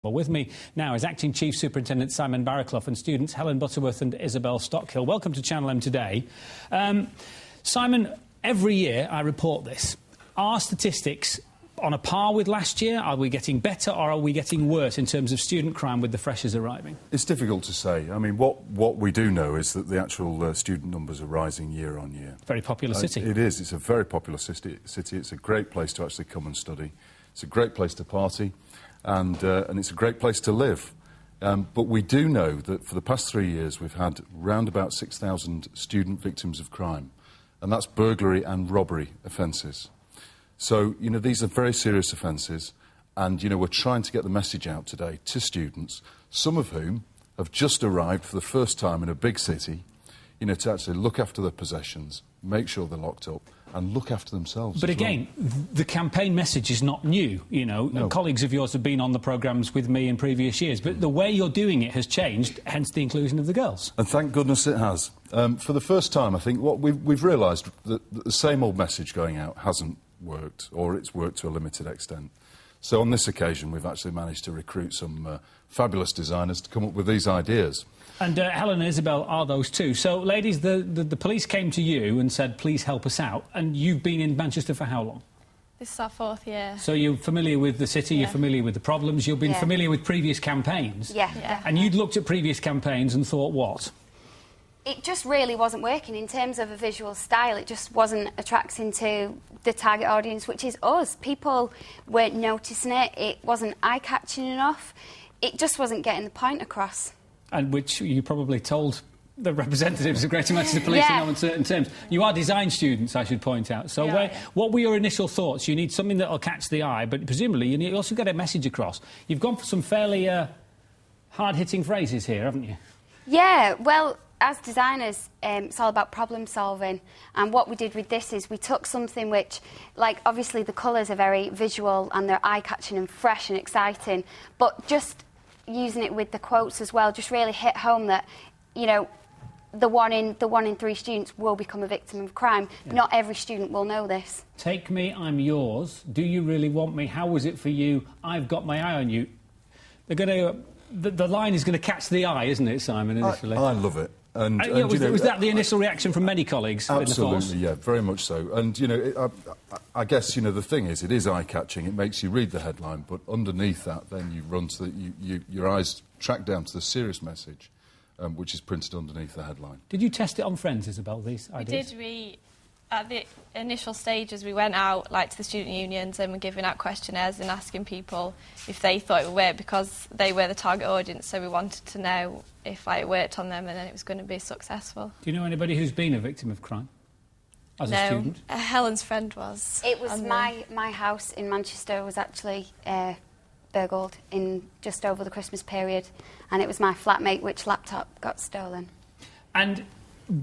Well, with me now is Acting Chief Superintendent Simon Baraclough and students Helen, Butterworth and Isabel, Stockhill. Welcome to Channel M today. Simon, every year I report this. Are statistics on a par with last year? Are we getting better or are we getting worse in terms of student crime with the freshers arriving? It's difficult to say. I mean, what we do know is that the actual student numbers are rising year on year. Very popular city. It is. It's a very popular city. It's a great place to actually come and study. It's a great place to party. And it's a great place to live. But we do know that for the past 3 years we've had round about 6,000 student victims of crime, and that's burglary and robbery offences. So, you know, these are very serious offences, and, you know, we're trying to get the message out today to students, some of whom have just arrived for the first time in a big city, you know, to actually look after their possessions, make sure they're locked up, and look after themselves. But again, the campaign message is not new, you know. No. Colleagues of yours have been on the programmes with me in previous years, but the way you're doing it has changed, hence the inclusion of the girls. And thank goodness it has. For the first time, I think, what we've realised that the same old message going out hasn't worked, or it's worked to a limited extent. So on this occasion, we've actually managed to recruit some fabulous designers to come up with these ideas. And Helen and Isabel are those two. So, ladies, the police came to you and said, please help us out. And you've been in Manchester for how long? This is our 4th year. So you're familiar with the city, you're familiar with the problems, you've been familiar with previous campaigns. Yeah. And you'd looked at previous campaigns and thought what? It just really wasn't working in terms of a visual style. It just wasn't attracting to the target audience, which is us. People weren't noticing it. It wasn't eye-catching enough. It just wasn't getting the point across. And which you probably told the representatives of Greater Manchester Police in no uncertain terms. You are design students, I should point out. So what were your initial thoughts? You need something that will catch the eye, but presumably you also get a message across. You've gone for some fairly hard-hitting phrases here, haven't you? Yeah, well, as designers, it's all about problem solving. And what we did with this is we took something which, like, obviously the colours are very visual and they're eye-catching and fresh and exciting, but just using it with the quotes as well just really hit home that, you know, the one in 3 students will become a victim of crime. Yeah. Not every student will know this. Take me, I'm yours. Do you really want me? How was it for you? I've got my eye on you. They're going to... The line is going to catch the eye, isn't it, Simon, initially? I love it. And was that the initial reaction from many colleagues? Absolutely, in the force? Yeah, very much so. And, you know, I guess, you know, the thing is, it is eye-catching. It makes you read the headline, but underneath that, then you run to your eyes track down to the serious message, which is printed underneath the headline. Did you test it on friends, Isabel, these ideas? We did. At the initial stages, we went out, like, to the student unions and were giving out questionnaires and asking people if they thought it would work, because they were the target audience, so we wanted to know if it worked on them and then it was going to be successful. Do you know anybody who's been a victim of crime as a student? Helen's friend was. It was my house in Manchester was actually burgled in just over the Christmas period, and it was my flatmate which laptop got stolen. And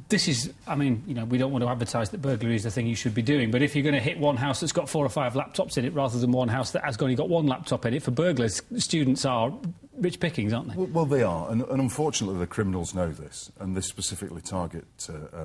this is, I mean, you know, we don't want to advertise that burglary is the thing you should be doing, but if you're going to hit one house that's got 4 or 5 laptops in it rather than one house that has only got 1 laptop in it, for burglars, students are rich pickings, aren't they? Well, they are, and unfortunately the criminals know this, and they specifically target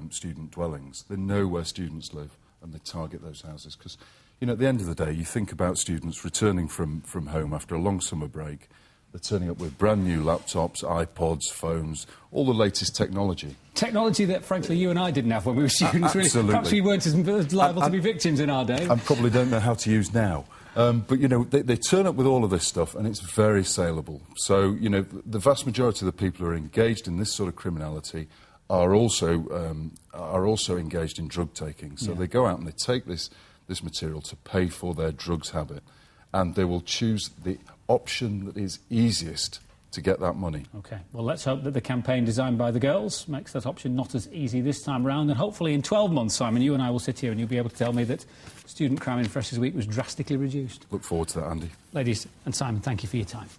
student dwellings. They know where students live, and they target those houses, because, you know, at the end of the day, you think about students returning from home after a long summer break. They're turning up with brand new laptops, iPods, phones, all the latest technology. Technology that, frankly, you and I didn't have when we were students. Absolutely. Really. Perhaps we weren't as liable to be victims in our day. And probably don't know how to use now. But, you know, they turn up with all of this stuff and it's very saleable. So, you know, the vast majority of the people who are engaged in this sort of criminality are also engaged in drug taking. So they go out and they take this material to pay for their drugs habit, and they will choose the option that is easiest to get that money. OK, well, let's hope that the campaign designed by the girls makes that option not as easy this time round, and hopefully in 12 months, Simon, you and I will sit here and you'll be able to tell me that student crime in Freshers' Week was drastically reduced. Look forward to that, Andy. Ladies and Simon, thank you for your time.